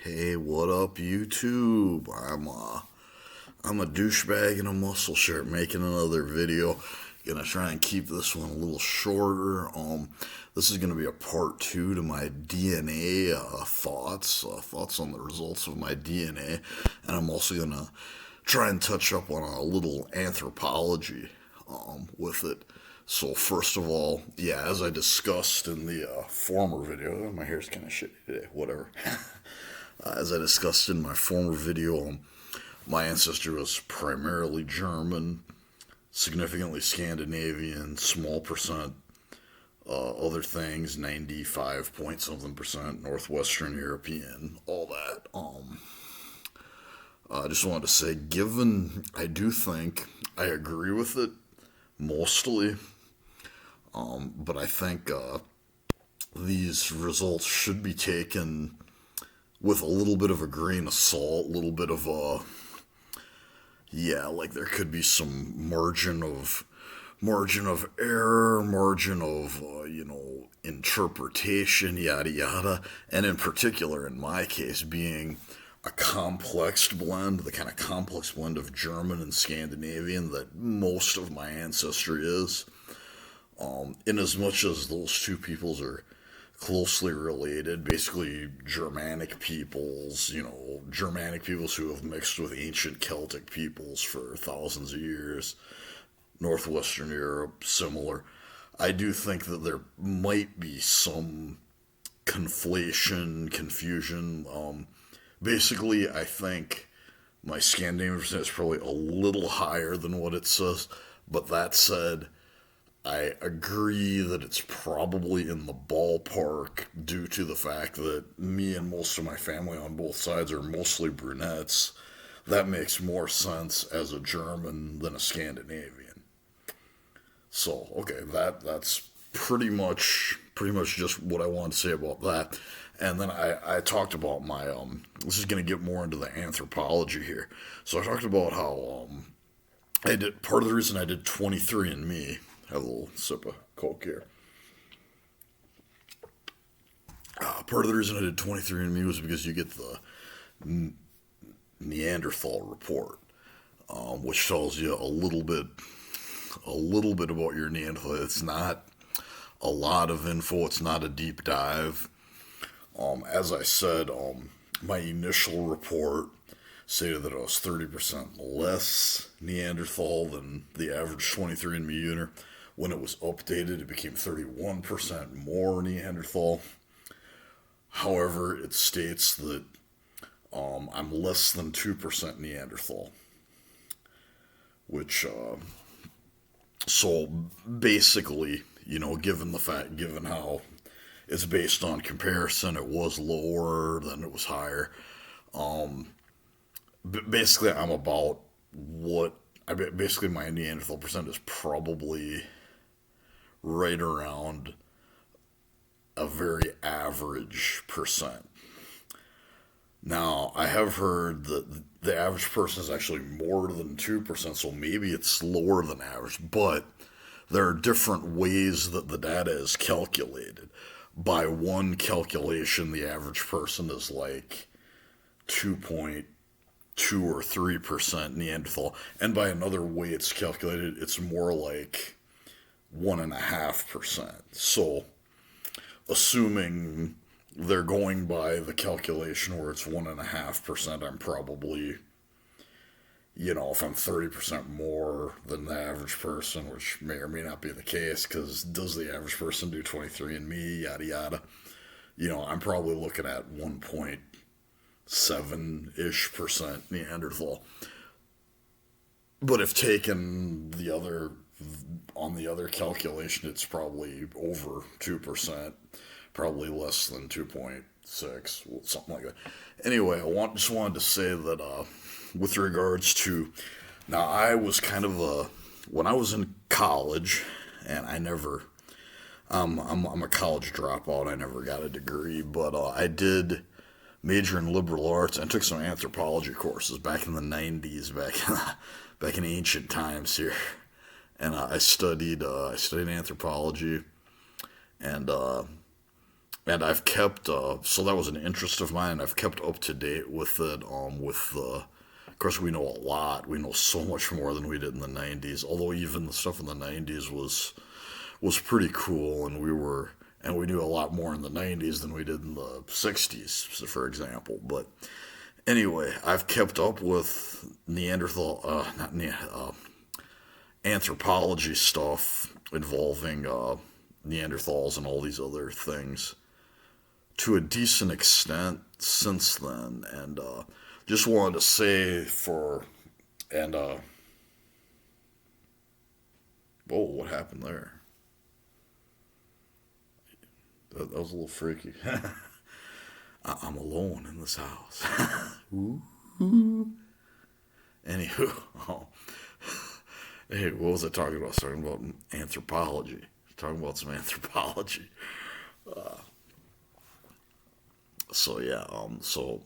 Hey, what up, YouTube? I'm a douchebag in a muscle shirt making another video. Gonna try and keep this one a little shorter. This is gonna be a part two to my DNA thoughts on the results of my DNA, and I'm also gonna try and touch up on a little anthropology with it. So first of all, yeah, as I discussed in the former video, my hair's kind of shitty today. Whatever. As I discussed in my former video, my ancestry was primarily German, significantly Scandinavian, small percent other things, 95 point something percent Northwestern European, all that. I just wanted to say, given I do think I agree with it mostly, but I think these results should be taken with a little bit of a grain of salt, a little bit of like there could be some margin of error, margin of interpretation, yada yada, and in particular, in my case, being a complex blend, the kind of complex blend of German and Scandinavian that most of my ancestry is. In as much as those two peoples are closely related, basically Germanic peoples who have mixed with ancient Celtic peoples for thousands of years, Northwestern Europe, similar. I do think that there might be some conflation, confusion. Basically, I think my Scandinavian percent is probably a little higher than what it says, but that said, I agree that it's probably in the ballpark due to the fact that me and most of my family on both sides are mostly brunettes. That makes more sense as a German than a Scandinavian. So, okay, that's pretty much just what I want to say about that. And then I talked about my this is gonna get more into the anthropology here. So I talked about how I did part of the reason I did 23andMe. Have a little sip of Coke here. Part of the reason I did 23andMe was because you get the Neanderthal report, which tells you a little bit about your Neanderthal. It's not a lot of info. It's not a deep dive. As I said, my initial report stated that I was 30% less Neanderthal than the average 23andMe user. When it was updated, it became 31% more Neanderthal. However, it states that I'm less than 2% Neanderthal, which, so basically, given how it's based on comparison, it was lower, then it was higher. Basically, I'm about basically my Neanderthal percent is probably right around a very average percent. Now, I have heard that the average person is actually more than 2%, so maybe it's lower than average, but there are different ways that the data is calculated. By one calculation, the average person is like 2.2 or 3% Neanderthal, and by another way it's calculated, it's more like 1.5%. So, assuming they're going by the calculation where it's 1.5%, I'm probably, if I'm 30% more than the average person, which may or may not be the case, because does the average person do 23andMe, yada yada, I'm probably looking at 1.7-ish percent Neanderthal. But if taken on the other calculation, it's probably over 2%, probably less than 2.6, something like that. Anyway, just wanted to say that with regards to, now I was when I was in college, and I'm a college dropout, I never got a degree, but I did major in liberal arts and took some anthropology courses back in the 90s, back in ancient times here. And I studied anthropology, and and I've kept so that was an interest of mine. I've kept up to date with it. With the, of course, we know a lot. We know so much more than we did in the '90s. Although even the stuff in the '90s was pretty cool, and we knew a lot more in the '90s than we did in the '60s, for example. But anyway, I've kept up with not anthropology stuff involving Neanderthals and all these other things to a decent extent since then, and just wanted to say for and whoa, what happened there? That was a little freaky. I'm alone in this house. Ooh. Anywho, hey, what was I talking about? I was talking about anthropology. Talking about some anthropology. So yeah, so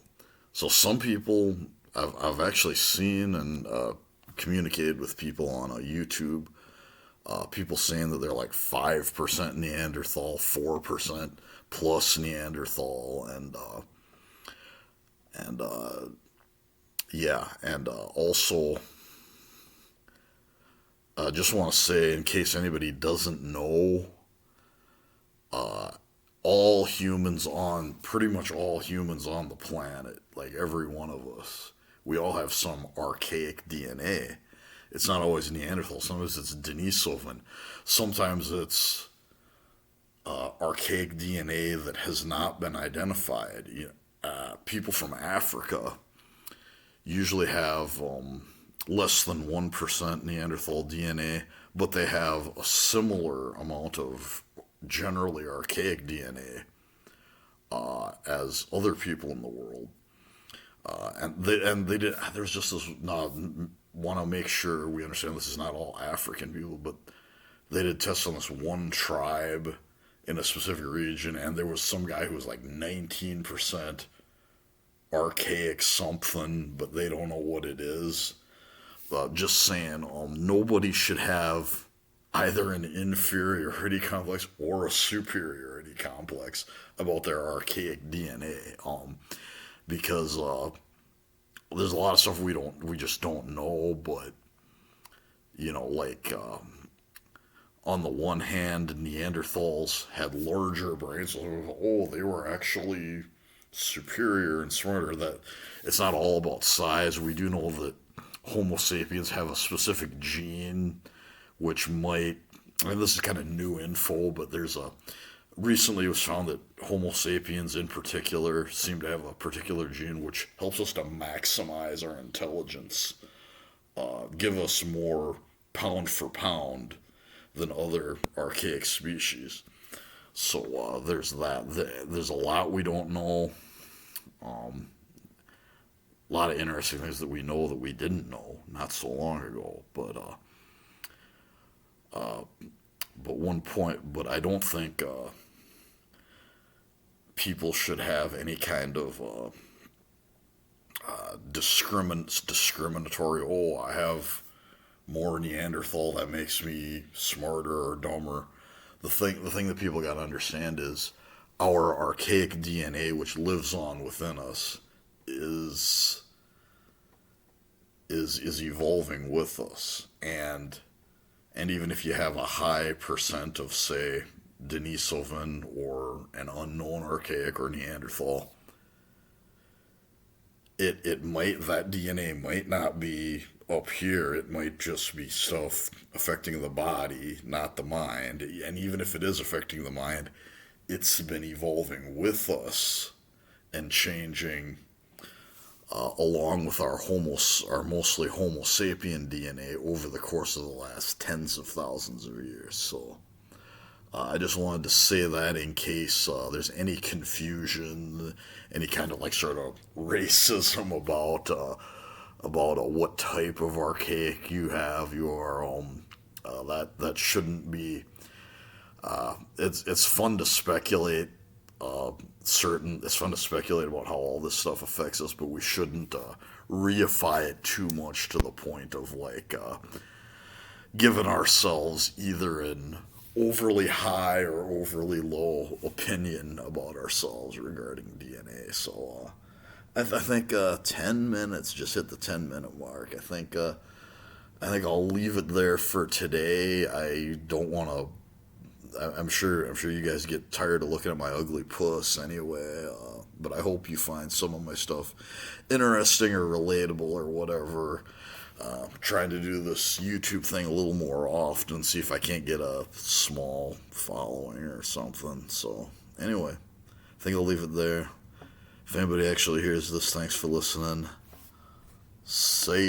some people I've actually seen and communicated with people on YouTube. People saying that they're like 5% Neanderthal, 4% plus Neanderthal, and yeah, and also just want to say, in case anybody doesn't know, pretty much all humans on the planet, like every one of us, we all have some archaic DNA. It's not always Neanderthal. Sometimes it's Denisovan. Sometimes it's archaic DNA that has not been identified. People from Africa usually have less than 1% Neanderthal DNA, but they have a similar amount of generally archaic DNA as other people in the world. And they did. There's just this. Want to make sure we understand this is not all African people, but they did tests on this one tribe in a specific region, and there was some guy who was like 19% archaic something, but they don't know what it is. Just saying, nobody should have either an inferiority complex or a superiority complex about their archaic DNA, because there's a lot of stuff we just don't know. But like on the one hand, Neanderthals had larger brains, so they were actually superior and smarter. That it's not all about size. We do know that Homo sapiens have a specific gene which might, and this is kind of new info, but recently it was found that Homo sapiens in particular seem to have a particular gene which helps us to maximize our intelligence, give us more pound for pound than other archaic species. So there's that. There's a lot we don't know. A lot of interesting things that we know that we didn't know not so long ago. But one point, but I don't think people should have any kind of discriminatory. Oh, I have more Neanderthal, that makes me smarter or dumber. The thing that people got to understand is our archaic DNA, which lives on within us, is evolving with us, and even if you have a high percent of, say, Denisovan or an unknown archaic or Neanderthal, that DNA might not be up here. It might just be stuff affecting the body, not the mind. And even if it is affecting the mind, it's been evolving with us and changing along with our mostly Homo sapien DNA over the course of the last tens of thousands of years. So I just wanted to say that in case there's any confusion, any kind of like sort of racism about what type of archaic you have. That shouldn't be. It's fun to speculate. It's fun to speculate about how all this stuff affects us, but we shouldn't reify it too much to the point of like giving ourselves either an overly high or overly low opinion about ourselves regarding DNA. So I think 10 minutes, just hit the 10-minute mark. I think I'll leave it there for today. I don't want to. I'm sure you guys get tired of looking at my ugly puss anyway. But I hope you find some of my stuff interesting or relatable or whatever. Trying to do this YouTube thing a little more often, see if I can't get a small following or something. So anyway, I think I'll leave it there. If anybody actually hears this, thanks for listening. Say